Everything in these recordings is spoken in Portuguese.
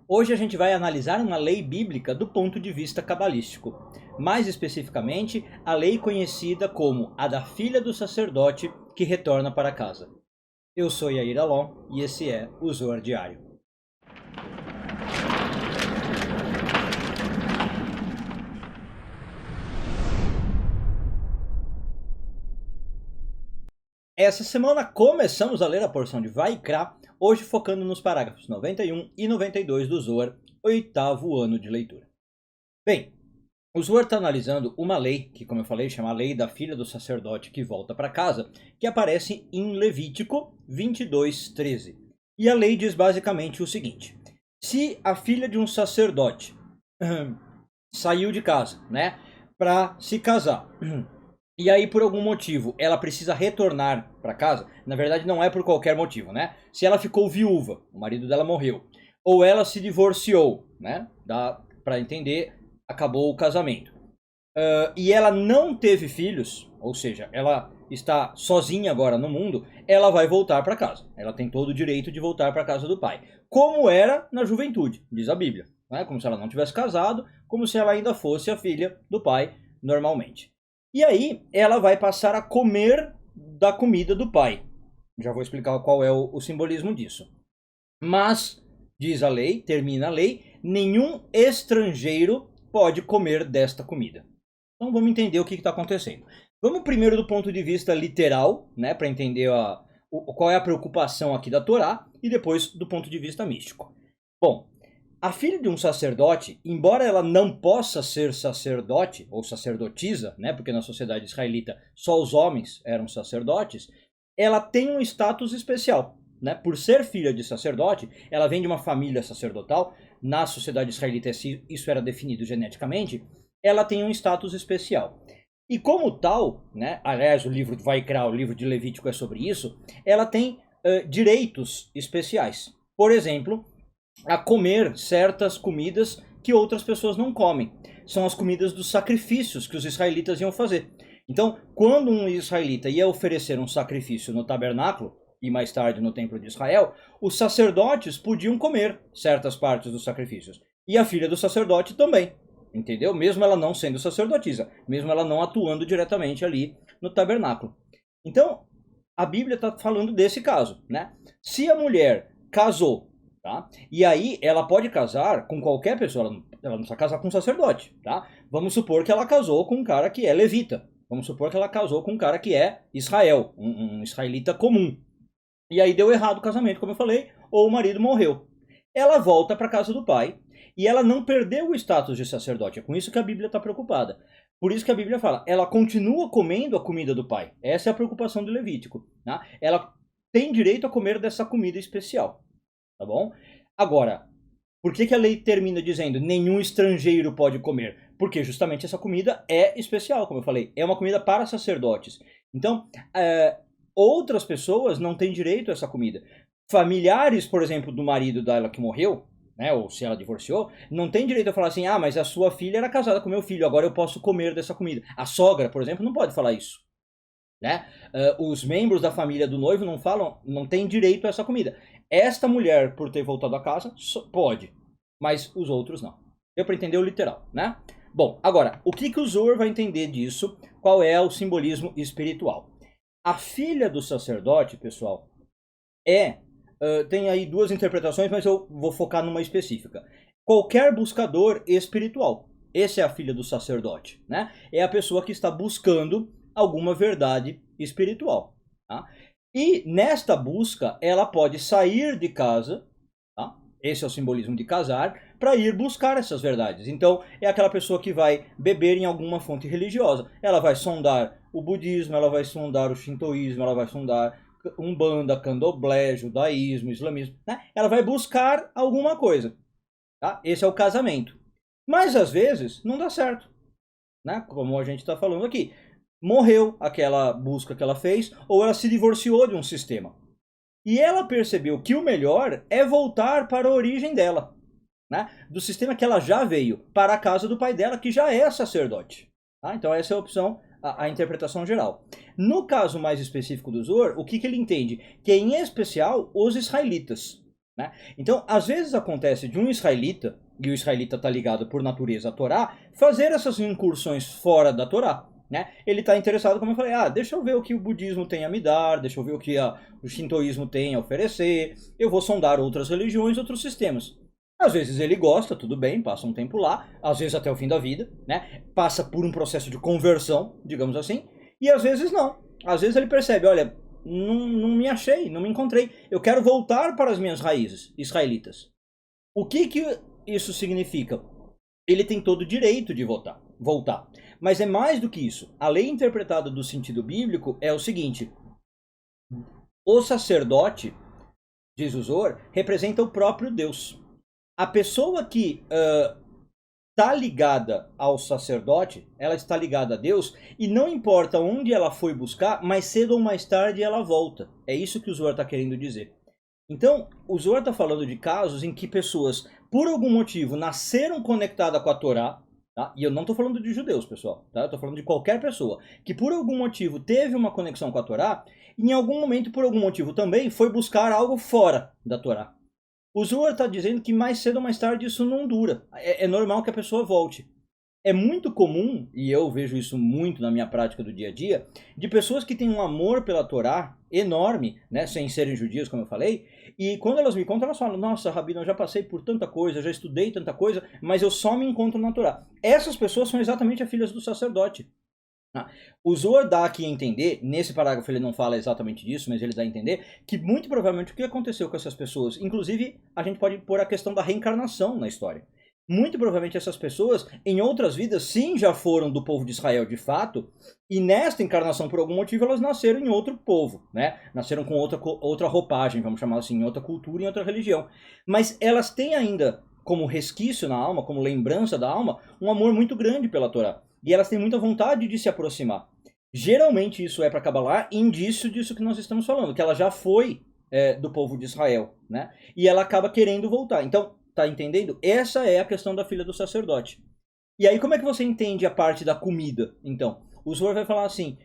Hoje a gente vai analisar uma lei bíblica do ponto de vista cabalístico. Mais especificamente, a lei conhecida como a da filha do sacerdote que retorna para casa. Eu sou Yair Alon e esse é o Zoar Diário. Essa semana começamos a ler a porção de Vaikra, hoje focando nos parágrafos 91 e 92 do Zoar, oitavo ano de leitura. Bem, o Zoar está analisando uma lei, que como eu falei, chama a lei da filha do sacerdote que volta para casa, que aparece em Levítico 22:13. E a lei diz basicamente o seguinte: se a filha de um sacerdote saiu de casa, né, para se casar, e aí por algum motivo ela precisa retornar para casa, na verdade não é por qualquer motivo, né? Se ela ficou viúva, o marido dela morreu, ou ela se divorciou, né? Dá para entender, acabou o casamento. E ela não teve filhos, ou seja, ela está sozinha agora no mundo, ela vai voltar para casa. Ela tem todo o direito de voltar para casa do pai, como era na juventude, diz a Bíblia, né? Como se ela não tivesse casado, como se ela ainda fosse a filha do pai normalmente. E aí ela vai passar a comer da comida do pai. Já vou explicar qual é o simbolismo disso. Mas, diz a lei, termina a lei, nenhum estrangeiro pode comer desta comida. Então vamos entender o que está acontecendo. Vamos primeiro do ponto de vista literal, né, para entender qual é a preocupação aqui da Torá, e depois do ponto de vista místico. Bom, a filha de um sacerdote, embora ela não possa ser sacerdote ou sacerdotisa, né, porque na sociedade israelita só os homens eram sacerdotes, ela tem um status especial. Né? Por ser filha de sacerdote, ela vem de uma família sacerdotal, na sociedade israelita isso era definido geneticamente, ela tem um status especial. E como tal, né, aliás o livro de Vaikra, o livro de Levítico é sobre isso, ela tem direitos especiais. Por exemplo, a comer certas comidas que outras pessoas não comem. São as comidas dos sacrifícios que os israelitas iam fazer. Então, quando um israelita ia oferecer um sacrifício no tabernáculo, e mais tarde no templo de Israel, os sacerdotes podiam comer certas partes dos sacrifícios. E a filha do sacerdote também, entendeu? Mesmo ela não sendo sacerdotisa, mesmo ela não atuando diretamente ali no tabernáculo. Então, a Bíblia está falando desse caso, né? Se a mulher casou, tá? E aí ela pode casar com qualquer pessoa, ela não precisa casar com um sacerdote, tá? Vamos supor que ela casou com um cara que é levita. Vamos supor que ela casou com um cara que é Israel, um israelita comum. E aí deu errado o casamento, como eu falei, ou o marido morreu. Ela volta para a casa do pai e ela não perdeu o status de sacerdote. É com isso que a Bíblia está preocupada. Por isso que a Bíblia fala, ela continua comendo a comida do pai. Essa é a preocupação do Levítico. Tá? Ela tem direito a comer dessa comida especial. Tá bom? Agora, por que a lei termina dizendo nenhum estrangeiro pode comer? Porque justamente essa comida é especial, como eu falei. É uma comida para sacerdotes. Então, outras pessoas não têm direito a essa comida. Familiares, por exemplo, do marido dela que morreu, né, ou se ela divorciou, não tem direito a falar assim, ah, mas a sua filha era casada com meu filho, agora eu posso comer dessa comida. A sogra, por exemplo, não pode falar isso. Né? Os membros da família do noivo não falam, não têm direito a essa comida. Esta mulher, por ter voltado a casa, pode, mas os outros não. Deu para entender o literal, né? Bom, agora, o que o Zohar vai entender disso? Qual é o simbolismo espiritual? A filha do sacerdote, pessoal, tem aí duas interpretações, mas eu vou focar numa específica. Qualquer buscador espiritual. Essa é a filha do sacerdote, né? É a pessoa que está buscando alguma verdade espiritual. Tá? E nesta busca, ela pode sair de casa, tá? Esse é o simbolismo de casar, para ir buscar essas verdades. Então, é aquela pessoa que vai beber em alguma fonte religiosa. Ela vai sondar o budismo, ela vai sondar o shintoísmo, ela vai sondar umbanda, candomblé, judaísmo, islamismo. Né? Ela vai buscar alguma coisa. Tá? Esse é o casamento. Mas, às vezes, não dá certo. Né? Como a gente está falando aqui. Morreu aquela busca que ela fez, ou ela se divorciou de um sistema. E ela percebeu que o melhor é voltar para a origem dela. Né? Do sistema que ela já veio, para a casa do pai dela, que já é sacerdote. Tá? Então essa é a opção, a interpretação geral. No caso mais específico do Zohar, o que ele entende? Que em especial os israelitas. né? Então, às vezes acontece de um israelita, e o israelita está ligado por natureza à Torá, fazer essas incursões fora da Torá. Né? Ele está interessado, como eu falei, deixa eu ver o que o budismo tem a me dar, deixa eu ver o que o shintoísmo tem a oferecer, eu vou sondar outras religiões, outros sistemas. Às vezes ele gosta, tudo bem, passa um tempo lá, às vezes até o fim da vida, né? Passa por um processo de conversão, digamos assim, e às vezes não. Às vezes ele percebe, olha, não me achei, não me encontrei, eu quero voltar para as minhas raízes israelitas. O que isso significa? Ele tem todo o direito de voltar. Mas é mais do que isso. A lei interpretada do sentido bíblico é o seguinte: o sacerdote, diz o Zohar, representa o próprio Deus. A pessoa que está ligada ao sacerdote, ela está ligada a Deus, e não importa onde ela foi buscar, mais cedo ou mais tarde ela volta. É isso que o Zohar está querendo dizer. Então, o Zohar está falando de casos em que pessoas, por algum motivo, nasceram conectadas com a Torá, tá? E eu não estou falando de judeus, pessoal, tá? Eu estou falando de qualquer pessoa que, por algum motivo, teve uma conexão com a Torá, e em algum momento, por algum motivo também, foi buscar algo fora da Torá. O Zohar está dizendo que mais cedo ou mais tarde isso não dura. É normal que a pessoa volte. É muito comum, e eu vejo isso muito na minha prática do dia a dia, de pessoas que têm um amor pela Torá enorme, né, sem serem judias, como eu falei, e quando elas me contam, elas falam, nossa, Rabino, eu já passei por tanta coisa, já estudei tanta coisa, mas eu só me encontro na Torá. Essas pessoas são exatamente as filhas do sacerdote. O Zohar dá aqui a entender, nesse parágrafo ele não fala exatamente disso, mas ele dá a entender, que muito provavelmente o que aconteceu com essas pessoas, inclusive a gente pode pôr a questão da reencarnação na história. Muito provavelmente essas pessoas, em outras vidas, sim, já foram do povo de Israel de fato, e nesta encarnação, por algum motivo, elas nasceram em outro povo, né? Nasceram com outra roupagem, vamos chamar assim, em outra cultura, em outra religião. Mas elas têm ainda, como resquício na alma, como lembrança da alma, um amor muito grande pela Torá. E elas têm muita vontade de se aproximar. Geralmente isso é para Kabbalah indício disso que nós estamos falando, que ela já foi do povo de Israel, né? E ela acaba querendo voltar. Então, tá entendendo? Essa é a questão da filha do sacerdote. E aí como é que você entende a parte da comida? Então, o Zohar vai falar assim,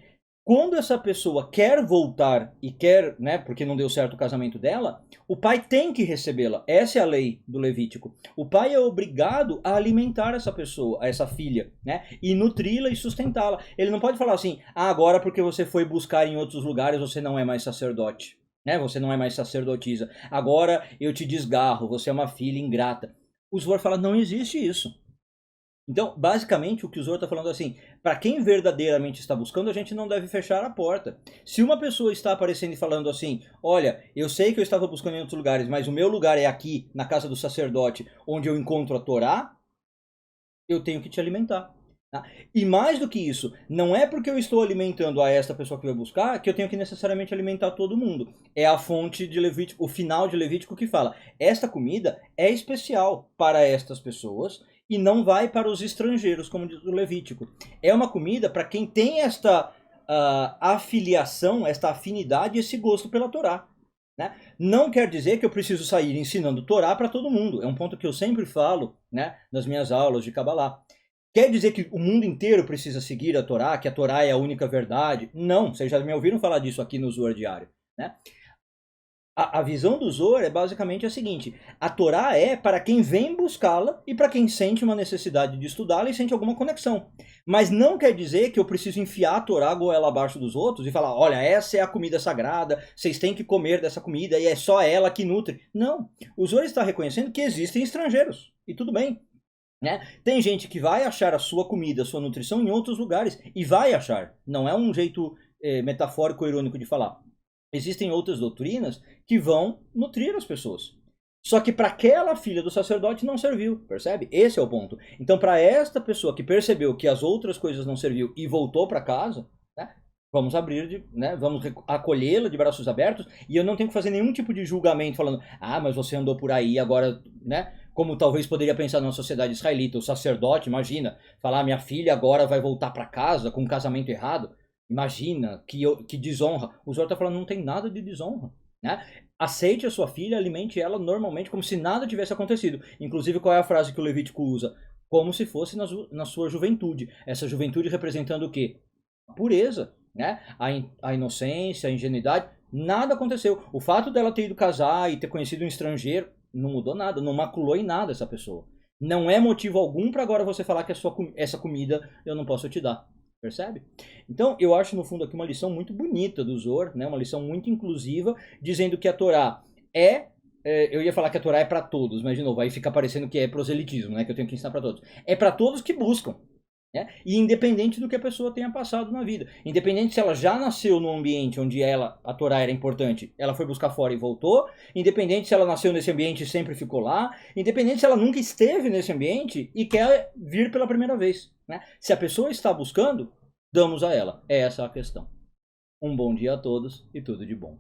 quando essa pessoa quer voltar e quer, né, porque não deu certo o casamento dela, o pai tem que recebê-la. Essa é a lei do Levítico. O pai é obrigado a alimentar essa pessoa, essa filha, né, e nutri-la e sustentá-la. Ele não pode falar assim, agora porque você foi buscar em outros lugares, você não é mais sacerdote, né, você não é mais sacerdotisa. Agora eu te desgarro, você é uma filha ingrata. O Zohar fala, não existe isso. Então, basicamente, o que o Zohar está falando assim, para quem verdadeiramente está buscando, a gente não deve fechar a porta. Se uma pessoa está aparecendo e falando assim, olha, eu sei que eu estava buscando em outros lugares, mas o meu lugar é aqui, na casa do sacerdote, onde eu encontro a Torá, eu tenho que te alimentar. Tá? E mais do que isso, não é porque eu estou alimentando a esta pessoa que vai buscar, que eu tenho que necessariamente alimentar todo mundo. É a fonte de Levítico, o final de Levítico que fala, esta comida é especial para estas pessoas, e não vai para os estrangeiros, como diz o Levítico. É uma comida para quem tem esta afiliação, esta afinidade, esse gosto pela Torá. Né? Não quer dizer que eu preciso sair ensinando Torá para todo mundo. É um ponto que eu sempre falo, né, nas minhas aulas de Kabbalah. Quer dizer que o mundo inteiro precisa seguir a Torá, que a Torá é a única verdade? Não, vocês já me ouviram falar disso aqui no Zohar Diário. Né? A visão do Zohar é basicamente a seguinte, a Torá é para quem vem buscá-la e para quem sente uma necessidade de estudá-la e sente alguma conexão. Mas não quer dizer que eu preciso enfiar a Torá goela abaixo dos outros e falar, olha, essa é a comida sagrada, vocês têm que comer dessa comida e é só ela que nutre. Não, o Zohar está reconhecendo que existem estrangeiros, e tudo bem. Né? Tem gente que vai achar a sua comida, a sua nutrição em outros lugares, e vai achar. Não é um jeito metafórico ou irônico de falar. Existem outras doutrinas que vão nutrir as pessoas. Só que para aquela filha do sacerdote não serviu, percebe? Esse é o ponto. Então, para esta pessoa que percebeu que as outras coisas não serviu e voltou para casa, né, vamos abrir, né, vamos acolhê-la de braços abertos, e eu não tenho que fazer nenhum tipo de julgamento falando, mas você andou por aí agora, né? Como talvez poderia pensar na sociedade israelita, o sacerdote, imagina, falar, minha filha agora vai voltar para casa com um casamento errado. Imagina, que desonra. O Zohar está falando, não tem nada de desonra. Né? Aceite a sua filha, alimente ela normalmente, como se nada tivesse acontecido. Inclusive, qual é a frase que o Levítico usa? Como se fosse na sua juventude. Essa juventude representando o quê? A pureza, né? A inocência, a ingenuidade. Nada aconteceu. O fato dela ter ido casar e ter conhecido um estrangeiro não mudou nada, não maculou em nada essa pessoa. Não é motivo algum para agora você falar que essa comida eu não posso te dar. Percebe? Então, eu acho no fundo aqui uma lição muito bonita do Zohar, né? Uma lição muito inclusiva, dizendo que a Torá eu ia falar que a Torá é para todos, mas de novo, aí fica parecendo que é proselitismo, né? Que eu tenho que ensinar para todos. É para todos que buscam. Né? E independente do que a pessoa tenha passado na vida. Independente se ela já nasceu num ambiente onde a Torá era importante, ela foi buscar fora e voltou. Independente se ela nasceu nesse ambiente e sempre ficou lá. Independente se ela nunca esteve nesse ambiente e quer vir pela primeira vez. Né? Se a pessoa está buscando, damos a ela. É essa a questão. Um bom dia a todos e tudo de bom.